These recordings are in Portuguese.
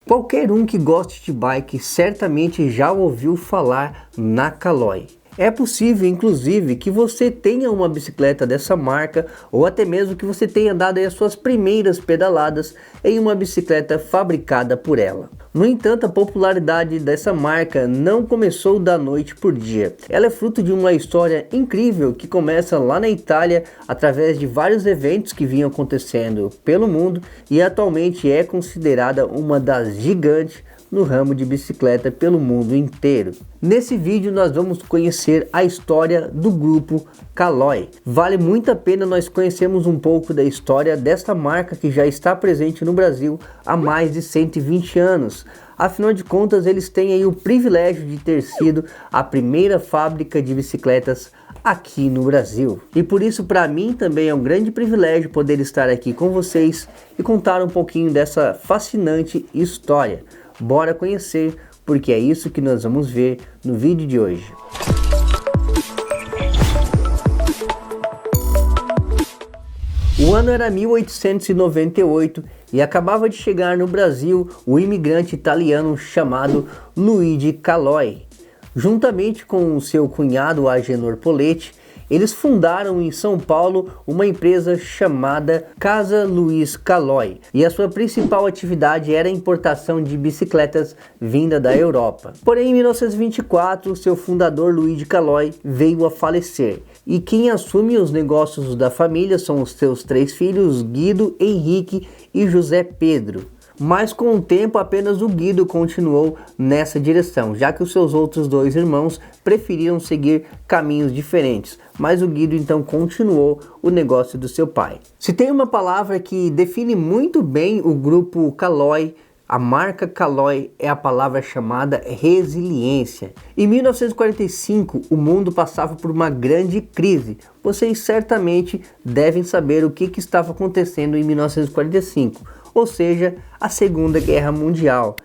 Qualquer um que goste de bike certamente já ouviu falar na Caloi. É possível, inclusive, que você tenha uma bicicleta dessa marca ou até mesmo que você tenha dado as suas primeiras pedaladas em uma bicicleta fabricada por ela. No entanto, a popularidade dessa marca não começou da noite por dia. Ela é fruto de uma história incrível que começa lá na Itália através de vários eventos que vinham acontecendo pelo mundo e atualmente é considerada uma das gigantes no ramo de bicicleta pelo mundo inteiro. Nesse vídeo nós vamos conhecer a história do grupo Caloi. Vale muito a pena nós conhecermos um pouco da história desta marca que já está presente no Brasil há mais de 120 anos. Afinal de contas, eles têm aí o privilégio de ter sido a primeira fábrica de bicicletas aqui no Brasil. E por isso, para mim, também é um grande privilégio poder estar aqui com vocês e contar um pouquinho dessa fascinante história. Bora conhecer, porque é isso que nós vamos ver no vídeo de hoje. O ano era 1898 e acabava de chegar no Brasil o imigrante italiano chamado Luigi Caloi. Juntamente com o seu cunhado Agenor Poletti, eles fundaram em São Paulo uma empresa chamada Casa Luiz Caloi e a sua principal atividade era a importação de bicicletas vinda da Europa. Porém, em 1924, seu fundador Luigi Caloi veio a falecer e quem assume os negócios da família são os seus 3 filhos, Guido, Henrique e José Pedro. Mas com o tempo apenas o Guido continuou nessa direção, já que os seus outros 2 irmãos preferiram seguir caminhos diferentes, mas o Guido então continuou o negócio do seu pai. Se tem uma palavra que define muito bem o grupo Caloi, a marca Caloi, é a palavra chamada resiliência. Em 1945, o mundo passava por uma grande crise. Vocês certamente devem saber o que estava acontecendo em 1945. Ou seja, a Segunda Guerra Mundial.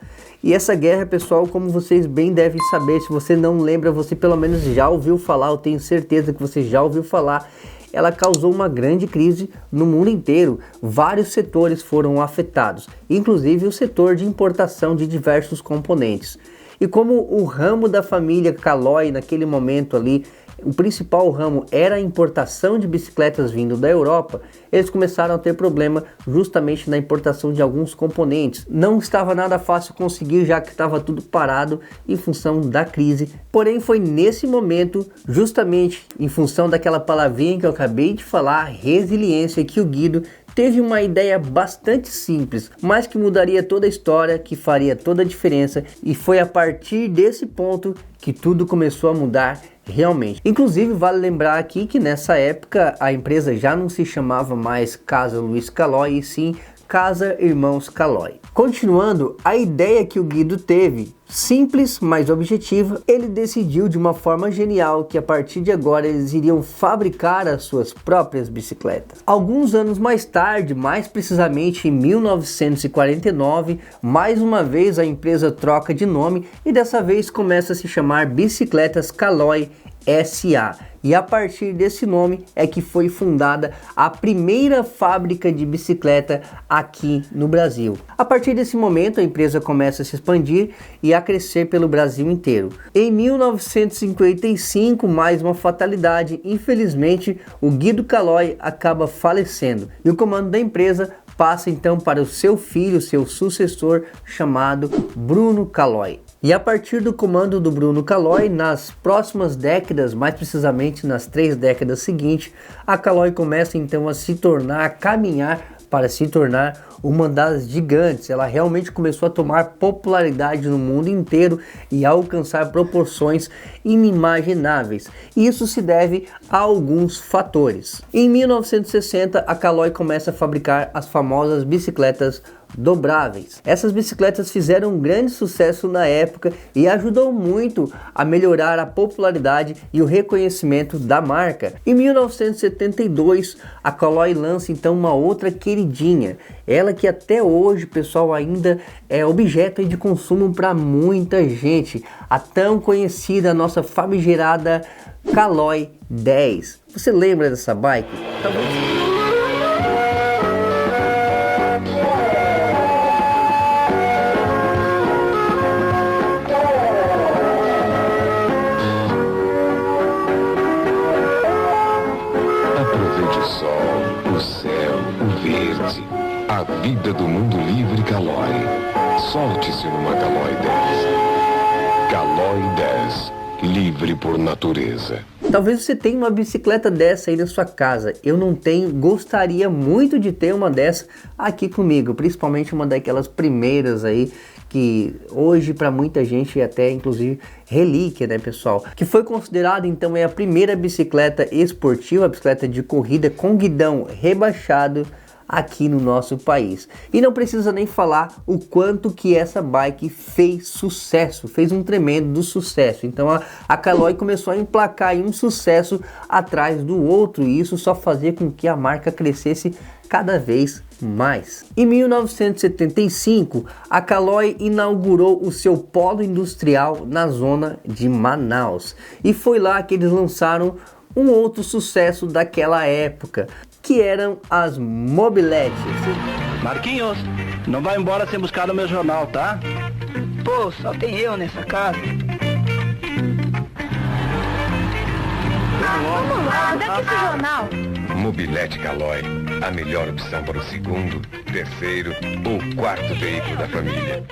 E essa guerra, pessoal, como vocês bem devem saber, se você não lembra, você pelo menos já ouviu falar, eu tenho certeza que você já ouviu falar, ela causou uma grande crise no mundo inteiro. Vários setores foram afetados, inclusive o setor de importação de diversos componentes. E como o ramo da família Caloi naquele momento ali, o principal ramo era a importação de bicicletas vindo da Europa, eles começaram a ter problema justamente na importação de alguns componentes. Não estava nada fácil conseguir, já que estava tudo parado em função da crise. Porém, foi nesse momento, justamente em função daquela palavrinha que eu acabei de falar, resiliência, que o Guido teve uma ideia bastante simples, mas que mudaria toda a história, que faria toda a diferença, e foi a partir desse ponto que tudo começou a mudar realmente. Inclusive, vale lembrar aqui que nessa época a empresa já não se chamava mais Casa Luiz Caloi, e sim Casa Irmãos Caloi. Continuando, a ideia que o Guido teve, simples, mas objetiva, ele decidiu de uma forma genial que a partir de agora eles iriam fabricar as suas próprias bicicletas. Alguns anos mais tarde, mais precisamente em 1949, mais uma vez a empresa troca de nome e dessa vez começa a se chamar Bicicletas Caloi SA. E a partir desse nome é que foi fundada a primeira fábrica de bicicleta aqui no Brasil. A partir desse momento a empresa começa a se expandir e a crescer pelo Brasil inteiro. Em 1955, mais uma fatalidade, infelizmente o Guido Caloi acaba falecendo e o comando da empresa passa então para o seu filho, seu sucessor, chamado Bruno Caloi. E a partir do comando do Bruno Caloi, nas próximas décadas, mais precisamente nas 3 décadas seguintes, a Caloi começa então a caminhar para se tornar uma das gigantes. Ela realmente começou a tomar popularidade no mundo inteiro e a alcançar proporções inimagináveis. Isso se deve a alguns fatores. Em 1960, a Caloi começa a fabricar as famosas bicicletas dobráveis. Essas bicicletas fizeram um grande sucesso na época e ajudou muito a melhorar a popularidade e o reconhecimento da marca. Em 1972, a Caloi lança então uma outra queridinha, ela que até hoje, pessoal, ainda é objeto de consumo para muita gente, a tão conhecida, nossa famigerada Caloi 10. Você lembra dessa bike? Talvez. vida do mundo livre Caloi. Solte-se numa Caloi 10. Caloi 10. Livre por natureza. Talvez você tenha uma bicicleta dessa aí na sua casa. Eu não tenho, gostaria muito de ter uma dessa aqui comigo, principalmente uma daquelas primeiras aí que hoje para muita gente é até inclusive relíquia, né, pessoal? Que foi considerada então a primeira bicicleta esportiva, bicicleta de corrida com guidão rebaixado aqui no nosso país. E não precisa nem falar o quanto que essa bike fez sucesso, fez um tremendo sucesso. Então a Caloi começou a emplacar aí um sucesso atrás do outro, e isso só fazia com que a marca crescesse cada vez mais. Em 1975, a Caloi inaugurou o seu polo industrial na zona de Manaus, e foi lá que eles lançaram um outro sucesso daquela época, que eram as mobiletes. Marquinhos, não vai embora sem buscar o meu jornal, tá? Pô, só tem eu nessa casa. Vamos lá, dá aqui esse jornal. Mobilete Caloi, a melhor opção para o segundo, terceiro ou quarto veículo da família.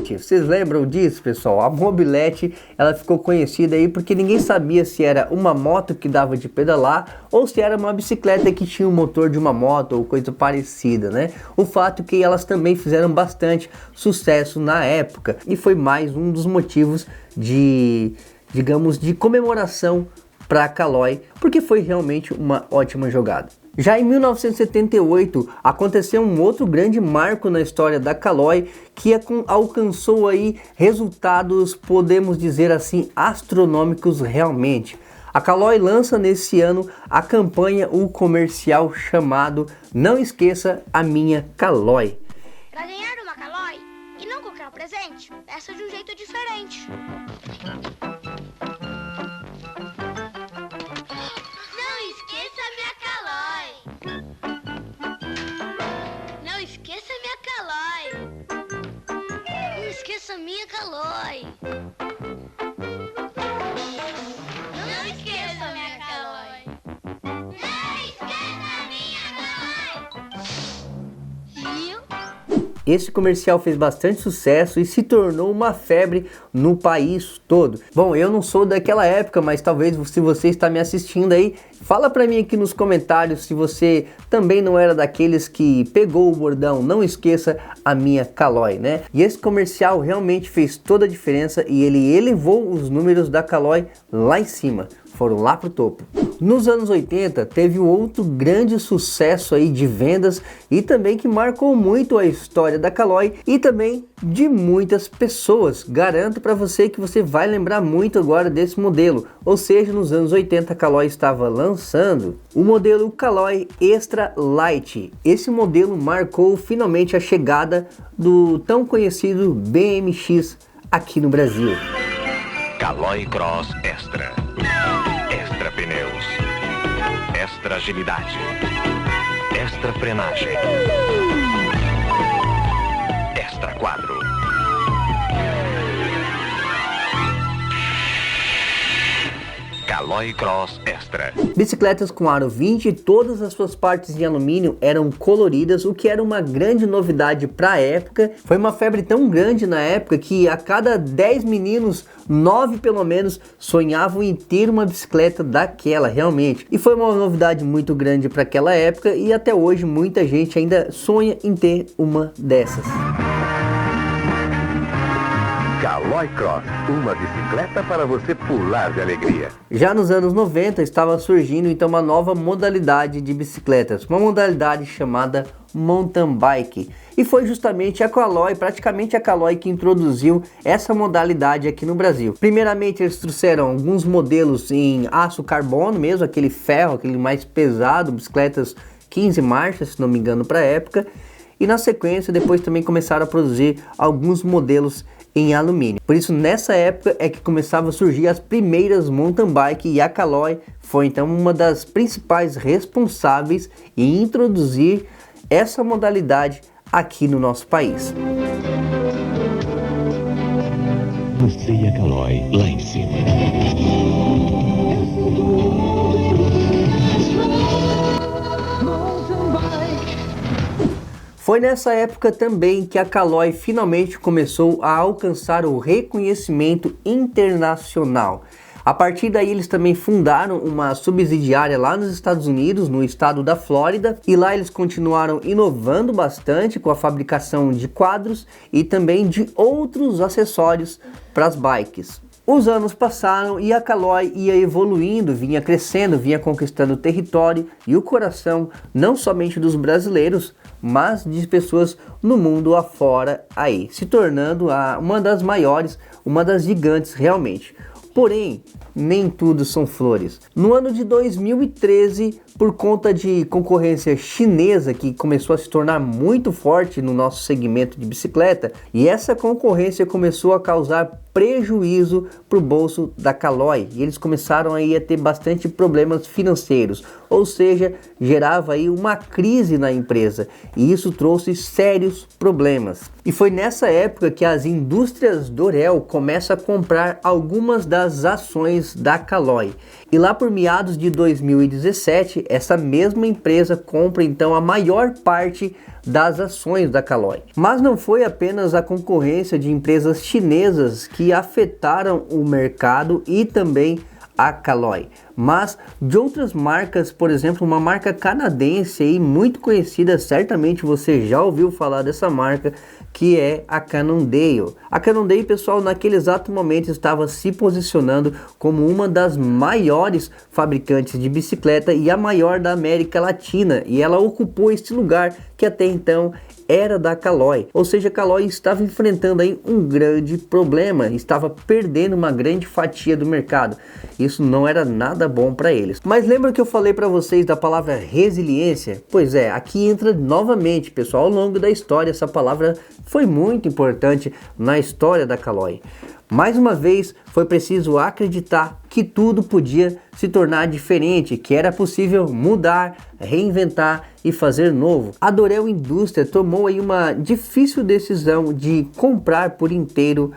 Vocês lembram disso, pessoal? A mobilete, ela ficou conhecida aí porque ninguém sabia se era uma moto que dava de pedalar ou se era uma bicicleta que tinha o motor de uma moto ou coisa parecida, né? O fato é que elas também fizeram bastante sucesso na época, e foi mais um dos motivos de, digamos, de comemoração para a Caloi, porque foi realmente uma ótima jogada. Já em 1978 aconteceu um outro grande marco na história da Caloi, que alcançou aí resultados, podemos dizer assim, astronômicos realmente. A Caloi lança nesse ano a campanha, o comercial chamado Não Esqueça a Minha Caloi. Para ganhar uma Caloi e não qualquer presente, peça de um jeito diferente. Minha Caloi. Não esqueça minha Caloi. Não esqueça minha Caloi. Viu? Esse comercial fez bastante sucesso e se tornou uma febre no país todo. Bom, eu não sou daquela época, mas talvez se você está me assistindo aí, fala pra mim aqui nos comentários se você também não era daqueles que pegou o bordão Não Esqueça a Minha Caloi, né? E esse comercial realmente fez toda a diferença e ele elevou os números da Caloi lá em cima, foram lá pro topo. Nos anos 80 teve outro grande sucesso aí de vendas e também que marcou muito a história da Caloi e também de muitas pessoas. Garanto para você que você vai lembrar muito agora desse modelo. Ou seja, nos anos 80 a Caloi estava lançando o modelo Caloi Extra Light. Esse modelo marcou finalmente a chegada do tão conhecido BMX aqui no Brasil. Caloi Cross Extra. Extra pneus. Extra agilidade. Extra frenagem. Extra quadro. Caloi Cross Extra. Bicicletas com aro 20 e todas as suas partes de alumínio eram coloridas, o que era uma grande novidade para a época. Foi uma febre tão grande na época que a cada 10 meninos, 9 pelo menos sonhavam em ter uma bicicleta daquela realmente. E foi uma novidade muito grande para aquela época e até hoje muita gente ainda sonha em ter uma dessas. Caloi Cross, uma bicicleta para você pular de alegria. Já nos anos 90 estava surgindo então uma nova modalidade de bicicletas, uma modalidade chamada mountain bike. E foi justamente a Caloi, praticamente a Caloi, que introduziu essa modalidade aqui no Brasil. Primeiramente eles trouxeram alguns modelos em aço carbono mesmo, aquele ferro, aquele mais pesado, bicicletas 15 marchas, se não me engano, para a época. E na sequência depois também começaram a produzir alguns modelos em alumínio. Por isso nessa época é que começavam a surgir as primeiras mountain bike e a Caloi foi então uma das principais responsáveis em introduzir essa modalidade aqui no nosso país. Você e a Caloi lá em cima. Foi nessa época também que a Caloi finalmente começou a alcançar o reconhecimento internacional. A partir daí eles também fundaram uma subsidiária lá nos Estados Unidos, no estado da Flórida, e lá eles continuaram inovando bastante com a fabricação de quadros e também de outros acessórios para as bikes. Os anos passaram e a Caloi ia evoluindo, vinha crescendo, vinha conquistando território e o coração não somente dos brasileiros, mas de pessoas no mundo afora aí, se tornando uma das maiores, uma das gigantes realmente. Porém, nem tudo são flores. No ano de 2013, por conta de concorrência chinesa que começou a se tornar muito forte no nosso segmento de bicicleta, e essa concorrência começou a causar prejuízo para o bolso da Caloi, e eles começaram aí a ter bastante problemas financeiros, ou seja, gerava aí uma crise na empresa, e isso trouxe sérios problemas. E foi nessa época que as indústrias Dorel começam a comprar algumas das ações da Caloi. E lá por meados de 2017, essa mesma empresa compra então a maior parte das ações da Caloi. Mas não foi apenas a concorrência de empresas chinesas que afetaram o mercado e também a Caloi, mas de outras marcas, por exemplo, uma marca canadense aí muito conhecida, certamente você já ouviu falar dessa marca, que é a Cannondale. A Cannondale, pessoal, naquele exato momento estava se posicionando como uma das maiores fabricantes de bicicleta e a maior da América Latina, e ela ocupou este lugar que até então era da Caloi, ou seja, a Caloi estava enfrentando aí um grande problema, estava perdendo uma grande fatia do mercado. Isso não era nada bom para eles. Mas lembra que eu falei para vocês da palavra resiliência? Pois é, aqui entra novamente, pessoal, ao longo da história essa palavra foi muito importante na história da Caloi. Mais uma vez, foi preciso acreditar que tudo podia se tornar diferente, que era possível mudar, reinventar e fazer novo. A Dorel Indústria tomou aí uma difícil decisão de comprar por inteiro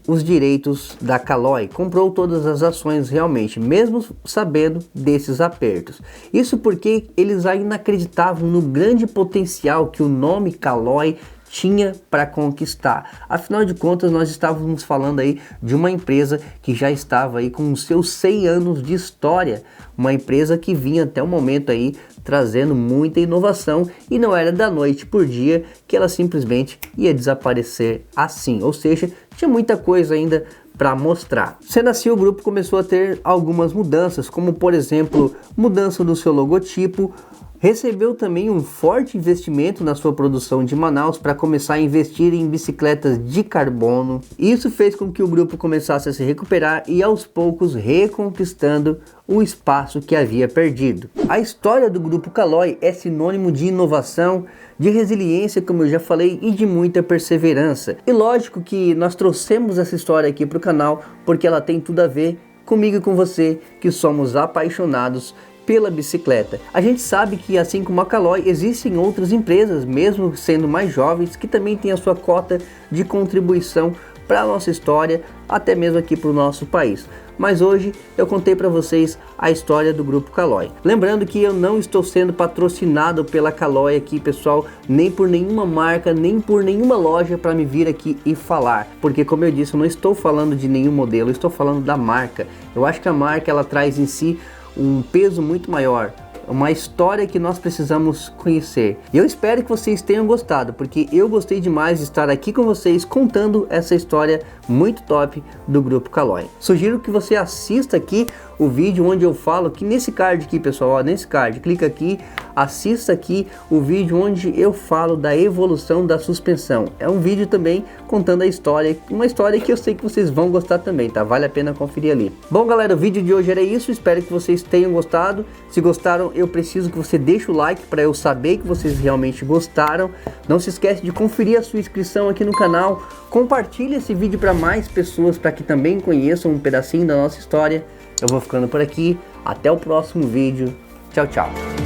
os direitos da Caloi, comprou todas as ações realmente, mesmo sabendo desses apertos. Isso porque eles ainda acreditavam no grande potencial que o nome Caloi tinha para conquistar. Afinal de contas, nós estávamos falando aí de uma empresa que já estava aí com os seus 100 anos de história, uma empresa que vinha até o momento aí trazendo muita inovação, e não era da noite por dia que ela simplesmente ia desaparecer assim, ou seja, tinha muita coisa ainda para mostrar. Sendo assim, o grupo começou a ter algumas mudanças, como por exemplo, mudança do seu logotipo. Recebeu também um forte investimento na sua produção de Manaus para começar a investir em bicicletas de carbono. Isso fez com que o grupo começasse a se recuperar e aos poucos reconquistando o espaço que havia perdido. A história do grupo Caloi é sinônimo de inovação, de resiliência, como eu já falei, e de muita perseverança. E lógico que nós trouxemos essa história aqui para o canal porque ela tem tudo a ver comigo e com você, que somos apaixonados pela bicicleta. A gente sabe que, assim como a Caloi, existem outras empresas, mesmo sendo mais jovens, que também têm a sua cota de contribuição para a nossa história, até mesmo aqui para o nosso país. Mas hoje eu contei para vocês a história do grupo Caloi. Lembrando que eu não estou sendo patrocinado pela Caloi aqui, pessoal, nem por nenhuma marca, nem por nenhuma loja para me vir aqui e falar. Porque, como eu disse, eu não estou falando de nenhum modelo, eu estou falando da marca. Eu acho que a marca, ela traz em si um peso muito maior, uma história que nós precisamos conhecer. E eu espero que vocês tenham gostado, porque eu gostei demais de estar aqui com vocês contando essa história muito top do grupo Caloi. Sugiro que você assista aqui o vídeo onde eu falo, que nesse card aqui, pessoal, ó, nesse card, clica aqui, assista aqui o vídeo onde eu falo da evolução da suspensão. É um vídeo também contando a história, uma história que eu sei que vocês vão gostar também, tá? Vale a pena conferir ali. Bom, galera, o vídeo de hoje era isso, espero que vocês tenham gostado. Se gostaram, eu preciso que você deixe o like para eu saber que vocês realmente gostaram. Não se esquece de conferir a sua inscrição aqui no canal, compartilhe esse vídeo para mais pessoas, para que também conheçam um pedacinho da nossa história. Eu vou ficando por aqui, até o próximo vídeo, tchau, tchau.